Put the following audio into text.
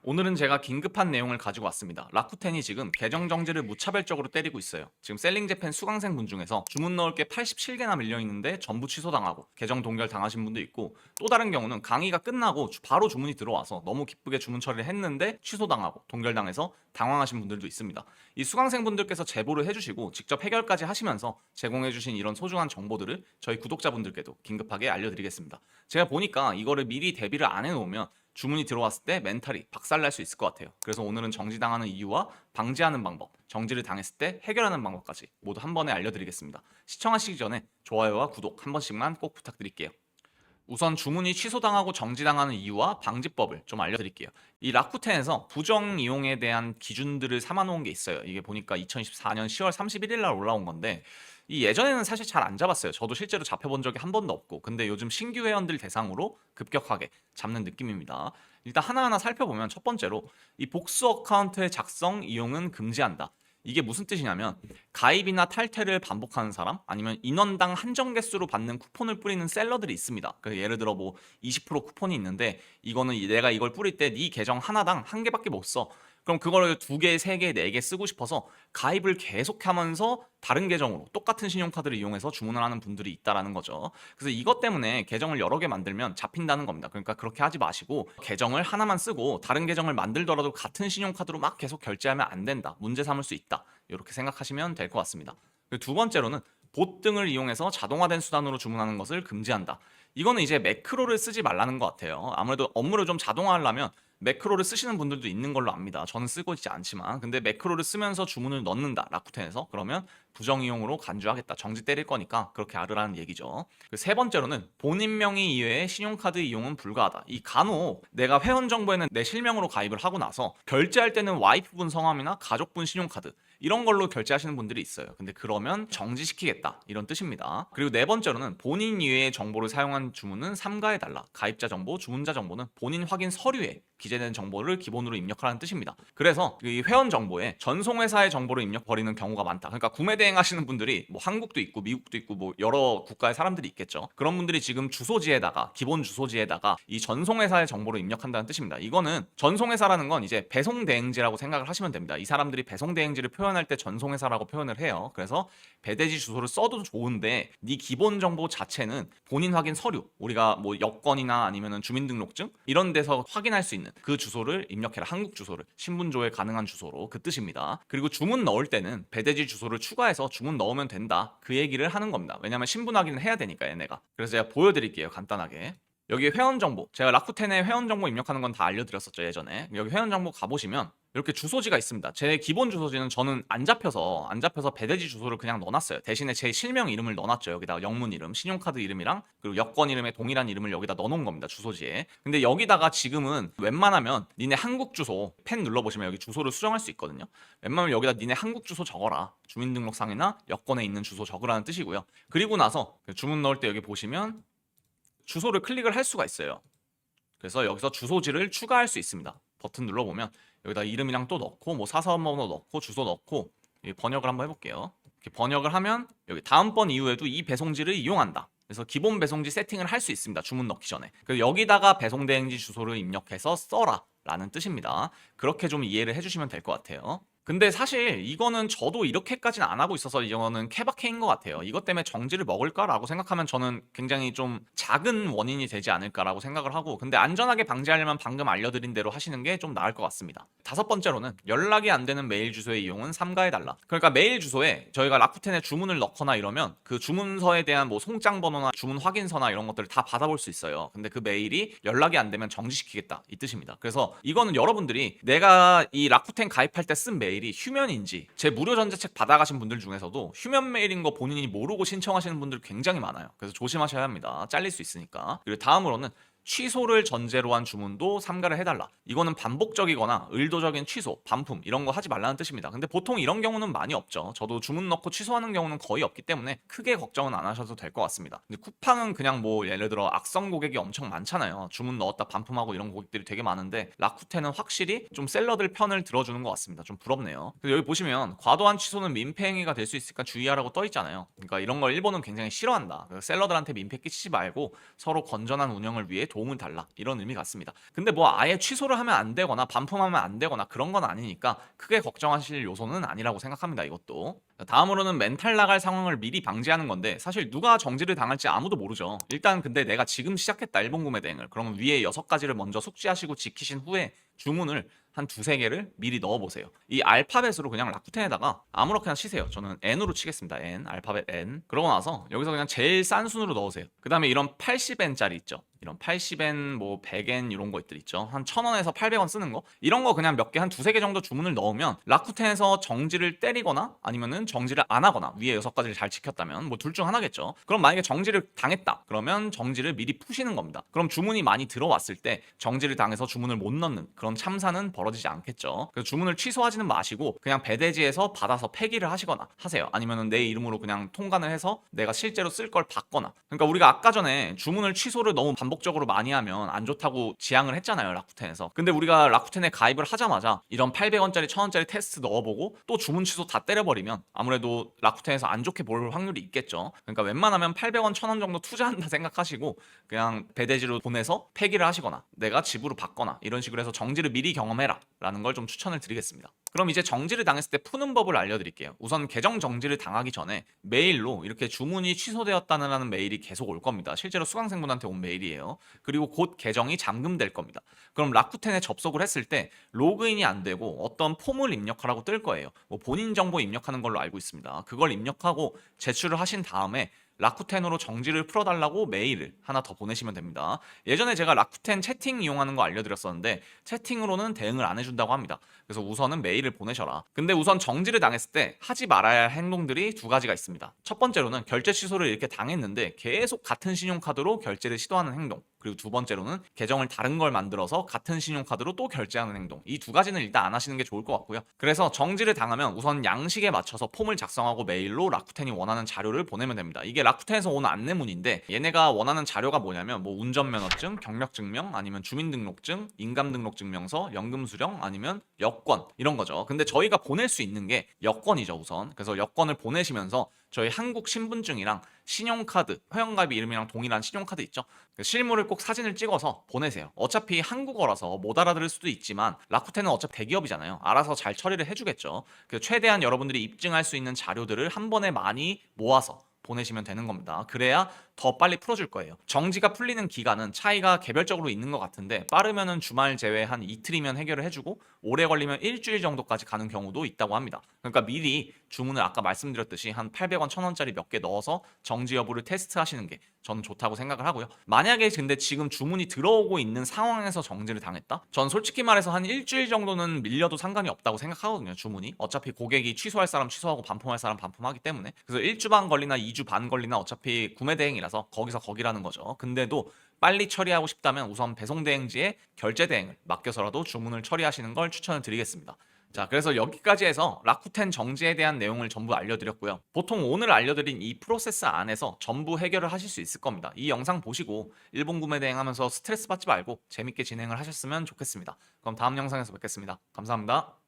오늘은 제가 긴급한 내용을 가지고 왔습니다. 라쿠텐이 지금 계정 정지를 무차별적으로 때리고 있어요. 지금 셀링재팬 수강생분 중에서 주문 넣을 게 87개나 밀려있는데 전부 취소당하고 계정 동결 당하신 분도 있고, 또 다른 경우는 강의가 끝나고 바로 주문이 들어와서 너무 기쁘게 주문 처리를 했는데 취소당하고 동결당해서 당황하신 분들도 있습니다. 이 수강생분들께서 제보를 해주시고 직접 해결까지 하시면서 제공해주신 이런 소중한 정보들을 저희 구독자분들께도 긴급하게 알려드리겠습니다. 제가 보니까 이거를 미리 대비를 안 해놓으면 주문이 들어왔을 때 멘탈이 박살날 수 있을 것 같아요. 그래서 오늘은 정지당하는 이유와 방지하는 방법, 정지를 당했을 때 해결하는 방법까지 모두 한 번에 알려드리겠습니다. 시청하시기 전에 좋아요와 구독 한 번씩만 꼭 부탁드릴게요. 우선 주문이 취소당하고 정지당하는 이유와 방지법을 좀 알려드릴게요. 이 라쿠텐에서 부정 이용에 대한 기준들을 삼아놓은 게 있어요. 이게 보니까 2024년 10월 31일 날 올라온 건데, 이 예전에는 사실 잘 안 잡았어요. 저도 실제로 잡혀본 적이 한 번도 없고, 근데 요즘 신규 회원들 대상으로 급격하게 잡는 느낌입니다. 일단 하나하나 살펴보면, 첫 번째로 이 복수 어카운트의 작성, 이용은 금지한다. 이게 무슨 뜻이냐면, 가입이나 탈퇴를 반복하는 사람, 아니면 인원당 한정 개수로 받는 쿠폰을 뿌리는 셀러들이 있습니다. 예를 들어 뭐 20% 쿠폰이 있는데, 이거는 내가 이걸 뿌릴 때 네 계정 하나당 한 개밖에 못 써. 그럼 그거를 두 개, 세 개, 네 개 쓰고 싶어서 가입을 계속하면서 다른 계정으로 똑같은 신용카드를 이용해서 주문을 하는 분들이 있다라는 거죠. 그래서 이것 때문에 계정을 여러 개 만들면 잡힌다는 겁니다. 그러니까 그렇게 하지 마시고, 계정을 하나만 쓰고 다른 계정을 만들더라도 같은 신용카드로 막 계속 결제하면 안 된다, 문제 삼을 수 있다, 이렇게 생각하시면 될 것 같습니다. 두 번째로는 봇 등을 이용해서 자동화된 수단으로 주문하는 것을 금지한다. 이거는 이제 매크로를 쓰지 말라는 것 같아요. 아무래도 업무를 좀 자동화하려면 매크로를 쓰시는 분들도 있는 걸로 압니다. 저는 쓰고 있지 않지만, 근데 매크로를 쓰면서 주문을 넣는다, 라쿠텐에서, 그러면 부정이용으로 간주하겠다, 정지 때릴 거니까 그렇게 알으라는 얘기죠. 세 번째로는 본인 명의 이외의 신용카드 이용은 불가하다. 이 간혹 내가 회원 정보에는 내 실명으로 가입을 하고 나서 결제할 때는 와이프분 성함이나 가족분 신용카드 이런 걸로 결제하시는 분들이 있어요. 근데 그러면 정지시키겠다, 이런 뜻입니다. 그리고 네 번째로는 본인 이외의 정보를 사용한 주문은 삼가해달라. 가입자 정보, 주문자 정보는 본인 확인 서류에 기재된 정보를 기본으로 입력하라는 뜻입니다. 그래서 이 회원 정보에 전송회사의 정보를 입력 버리는 경우가 많다. 그러니까 구매 대행 하시는 분들이 뭐 한국도 있고 미국도 있고 뭐 여러 국가의 사람들이 있겠죠. 그런 분들이 지금 주소지에다가, 기본 주소지에다가 이 전송회사의 정보를 입력한다는 뜻입니다. 이거는 전송회사라는 건 이제 배송 대행지라고 생각을 하시면 됩니다. 이 사람들이 배송 대행지를 표현할 때 전송회사라고 표현을 해요. 그래서 배대지 주소를 써도 좋은데, 네 기본 정보 자체는 본인 확인 서류, 우리가 뭐 여권이나 아니면은 주민등록증 이런 데서 확인할 수 있는 그 주소를 입력해라. 한국 주소를, 신분 조회 가능한 주소로, 그 뜻입니다. 그리고 주문 넣을 때는 배대지 주소를 추가해서 주문 넣으면 된다, 그 얘기를 하는 겁니다. 왜냐면 신분 확인을 해야 되니까 얘네가. 그래서 제가 보여드릴게요, 간단하게. 여기 회원 정보, 제가 라쿠텐에 회원 정보 입력하는 건 다 알려드렸었죠, 예전에. 여기 회원 정보 가보시면 이렇게 주소지가 있습니다. 제 기본 주소지는 저는 안 잡혀서 배대지 주소를 그냥 넣어놨어요. 대신에 제 실명 이름을 넣어놨죠. 여기다가 영문 이름, 신용카드 이름이랑 그리고 여권 이름에 동일한 이름을 여기다 넣어놓은 겁니다, 주소지에. 근데 여기다가 지금은 웬만하면 니네 한국 주소 펜 눌러보시면 여기 주소를 수정할 수 있거든요. 웬만하면 여기다 니네 한국 주소 적어라, 주민등록상이나 여권에 있는 주소 적으라는 뜻이고요. 그리고 나서 주문 넣을 때 여기 보시면 주소를 클릭을 할 수가 있어요. 그래서 여기서 주소지를 추가할 수 있습니다. 버튼 눌러보면 여기다 이름이랑 또 넣고, 뭐 사서번호 넣고, 주소 넣고, 번역을 한번 해볼게요. 이렇게 번역을 하면 여기 다음번 이후에도 이 배송지를 이용한다, 그래서 기본 배송지 세팅을 할 수 있습니다, 주문 넣기 전에. 그래서 여기다가 배송 대행지 주소를 입력해서 써라 라는 뜻입니다. 그렇게 좀 이해를 해주시면 될 것 같아요. 근데 사실 이거는 저도 이렇게까지는 안 하고 있어서 이거는 케바케인 것 같아요. 이것 때문에 정지를 먹을까라고 생각하면 저는 굉장히 좀 작은 원인이 되지 않을까라고 생각을 하고, 근데 안전하게 방지하려면 방금 알려드린 대로 하시는 게 좀 나을 것 같습니다. 다섯 번째로는 연락이 안 되는 메일 주소의 이용은 삼가해달라. 그러니까 메일 주소에 저희가 라쿠텐에 주문을 넣거나 이러면 그 주문서에 대한 뭐 송장 번호나 주문 확인서나 이런 것들을 다 받아볼 수 있어요. 근데 그 메일이 연락이 안 되면 정지시키겠다, 이 뜻입니다. 그래서 이거는 여러분들이 내가 이 라쿠텐 가입할 때 쓴 메일이 휴면인지, 제 무료 전자책 받아가신 분들 중에서도 휴면 메일인 거 본인이 모르고 신청하시는 분들 굉장히 많아요. 그래서 조심하셔야 합니다. 잘릴 수 있으니까. 그리고 다음으로는 취소를 전제로 한 주문도 삼가를 해달라. 이거는 반복적이거나 의도적인 취소, 반품 이런 거 하지 말라는 뜻입니다. 근데 보통 이런 경우는 많이 없죠. 저도 주문 넣고 취소하는 경우는 거의 없기 때문에 크게 걱정은 안 하셔도 될 것 같습니다. 근데 쿠팡은 그냥 뭐 예를 들어 악성 고객이 엄청 많잖아요. 주문 넣었다 반품하고 이런 고객들이 되게 많은데, 라쿠텐은 확실히 좀 셀러들 편을 들어주는 것 같습니다. 좀 부럽네요. 여기 보시면 과도한 취소는 민폐 행위가 될 수 있으니까 주의하라고 떠 있잖아요. 그러니까 이런 걸 일본은 굉장히 싫어한다. 셀러들한테 민폐 끼치지 말고 서로 건전한 운영을 위해 도움을 달라 이런 의미 같습니다. 근데 뭐 아예 취소를 하면 안 되거나 반품하면 안 되거나 그런 건 아니니까 크게 걱정하실 요소는 아니라고 생각합니다. 이것도. 다음으로는 멘탈 나갈 상황을 미리 방지하는 건데 사실 누가 정지를 당할지 아무도 모르죠. 일단 근데 내가 지금 시작했다 일본 구매 대행을 그러면 위에 6가지를 먼저 숙지하시고 지키신 후에 주문을 한 두세 개를 미리 넣어보세요. 이 알파벳으로 그냥 라쿠텐에다가 아무렇게나 치세요. 저는 N으로 치겠습니다. N, 알파벳 N. 그러고 나서 여기서 그냥 제일 싼 순으로 넣으세요. 그 다음에 이런 80엔짜리 있죠. 이런 80엔, 뭐 100엔 이런 것들 있죠. 한 1000원에서 800원 쓰는 거. 이런 거 그냥 몇 개, 한 두세 개 정도 주문을 넣으면 라쿠텐에서 정지를 때리거나 아니면은 정지를 안 하거나 위에 6가지를 잘 지켰다면 뭐 둘 중 하나겠죠. 그럼 만약에 정지를 당했다. 그러면 정지를 미리 푸시는 겁니다. 그럼 주문이 많이 들어왔을 때 정지를 당해서 주문을 못 넣는 그런 참사는 벌어지지 않겠죠. 그래서 주문을 취소하지는 마시고 그냥 배대지에서 받아서 폐기를 하시거나 하세요. 아니면은 내 이름으로 그냥 통관을 해서 내가 실제로 쓸 걸 받거나. 그러니까 우리가 아까 전에 주문을 취소를 너무 반복적으로 많이 하면 안 좋다고 지향을 했잖아요. 라쿠텐에서. 근데 우리가 라쿠텐에 가입을 하자마자 이런 800원짜리 1000원짜리 테스트 넣어보고 또 주문 취소 다 때려버리면 아무래도 라쿠텐에서 안 좋게 볼 확률이 있겠죠. 그러니까 웬만하면 800원 1000원 정도 투자한다 생각하시고 그냥 배대지로 보내서 폐기를 하시거나 내가 집으로 받거나 이런 식으로 해서 정지를 미리 경험해라 라는 걸 좀 추천을 드리겠습니다. 그럼 이제 정지를 당했을 때 푸는 법을 알려드릴게요. 우선 계정 정지를 당하기 전에 메일로 이렇게 주문이 취소되었다는 메일이 계속 올 겁니다. 실제로 수강생분한테 온 메일이에요. 그리고 곧 계정이 잠금될 겁니다. 그럼 라쿠텐에 접속을 했을 때 로그인이 안 되고 어떤 폼을 입력하라고 뜰 거예요. 뭐 본인 정보 입력하는 걸로 알고 있습니다. 그걸 입력하고 제출을 하신 다음에 라쿠텐으로 정지를 풀어달라고 메일을 하나 더 보내시면 됩니다. 예전에 제가 라쿠텐 채팅 이용하는 거 알려드렸었는데 채팅으로는 대응을 안 해준다고 합니다. 그래서 우선은 메일을 보내셔라. 근데 우선 정지를 당했을 때 하지 말아야 할 행동들이 2가지가 있습니다. 첫 번째로는 결제 취소를 이렇게 당했는데 계속 같은 신용카드로 결제를 시도하는 행동. 그리고 2번째로는 계정을 다른 걸 만들어서 같은 신용카드로 또 결제하는 행동. 이 2가지는 일단 안 하시는 게 좋을 것 같고요. 그래서 정지를 당하면 우선 양식에 맞춰서 폼을 작성하고 메일로 라쿠텐이 원하는 자료를 보내면 됩니다. 이게 라쿠텐에서 온 안내문인데 얘네가 원하는 자료가 뭐냐면 뭐 운전면허증, 경력증명, 아니면 주민등록증, 인감등록증명서, 연금수령, 아니면 여권 이런 거죠. 근데 저희가 보낼 수 있는 게 여권이죠 우선. 그래서 여권을 보내시면서 저희 한국 신분증이랑 신용카드, 회원가입 이름이랑 동일한 신용카드 있죠? 그 실물을 꼭 사진을 찍어서 보내세요. 어차피 한국어라서 못 알아들을 수도 있지만 라쿠텐은 어차피 대기업이잖아요. 알아서 잘 처리를 해주겠죠. 그래서 최대한 여러분들이 입증할 수 있는 자료들을 한 번에 많이 모아서 보내시면 되는 겁니다. 그래야 더 빨리 풀어줄 거예요. 정지가 풀리는 기간은 차이가 개별적으로 있는 것 같은데 빠르면은 주말 제외 한 이틀이면 해결을 해주고 오래 걸리면 일주일 정도까지 가는 경우도 있다고 합니다. 그러니까 미리 주문을 아까 말씀드렸듯이 한 800원, 1000원짜리 몇 개 넣어서 정지 여부를 테스트하시는 게 저는 좋다고 생각을 하고요. 만약에 근데 지금 주문이 들어오고 있는 상황에서 정지를 당했다? 전 솔직히 말해서 한 일주일 정도는 밀려도 상관이 없다고 생각하거든요. 주문이. 어차피 고객이 취소할 사람 취소하고 반품할 사람 반품하기 때문에. 그래서 1주 반 걸리나 2주 반 걸리나 어차피 구매 대행이라서 거기서 거기라는 거죠. 근데도 빨리 처리하고 싶다면 우선 배송 대행지에 결제 대행을 맡겨서라도 주문을 처리하시는 걸 추천을 드리겠습니다. 자, 그래서 여기까지 해서 라쿠텐 정지에 대한 내용을 전부 알려드렸고요. 보통 오늘 알려드린 이 프로세스 안에서 전부 해결을 하실 수 있을 겁니다. 이 영상 보시고 일본 구매 대행하면서 스트레스 받지 말고 재밌게 진행을 하셨으면 좋겠습니다. 그럼 다음 영상에서 뵙겠습니다. 감사합니다.